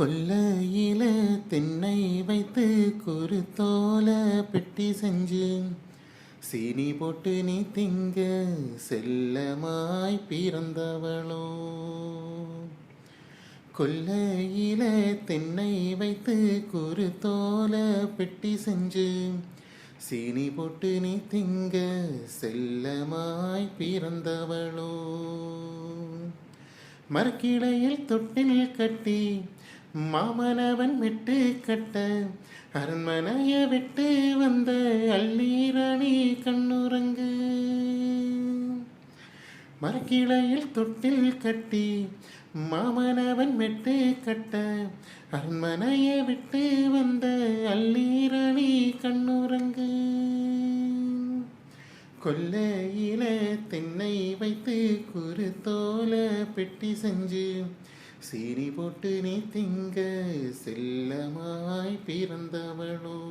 கொல்லையில தென்னை வைத்து குருத்தோல பெட்டி செஞ்சு சீனி போட்டு நீ திங்க செல்லமாய் பிறந்தவளோ. கொல்லையில தென்னை வைத்து குருத்தோல பெட்டி செஞ்சு சீனி போட்டு நீ திங்க செல்லமாய் பிறந்தவளோ. மரக்கிளையில் தொட்டில் கட்டி மாமனவன் விட்டு கட்ட அரண்மனைய விட்டு வந்த அள்ளீரணி கண்ணுறங்கு. மரக்கிளையில் தொட்டில் கட்டி மாமனவன் விட்டு கட்ட அரண்மனைய விட்டு வந்த அள்ளீரணி கண்ணுறங்கு. கொல்லையில தென்னை வைத்து குருத்தோல பெட்டி செஞ்சு சீனி போட்டு நீ திங்க செல்லமாய் பிறந்தவளோ.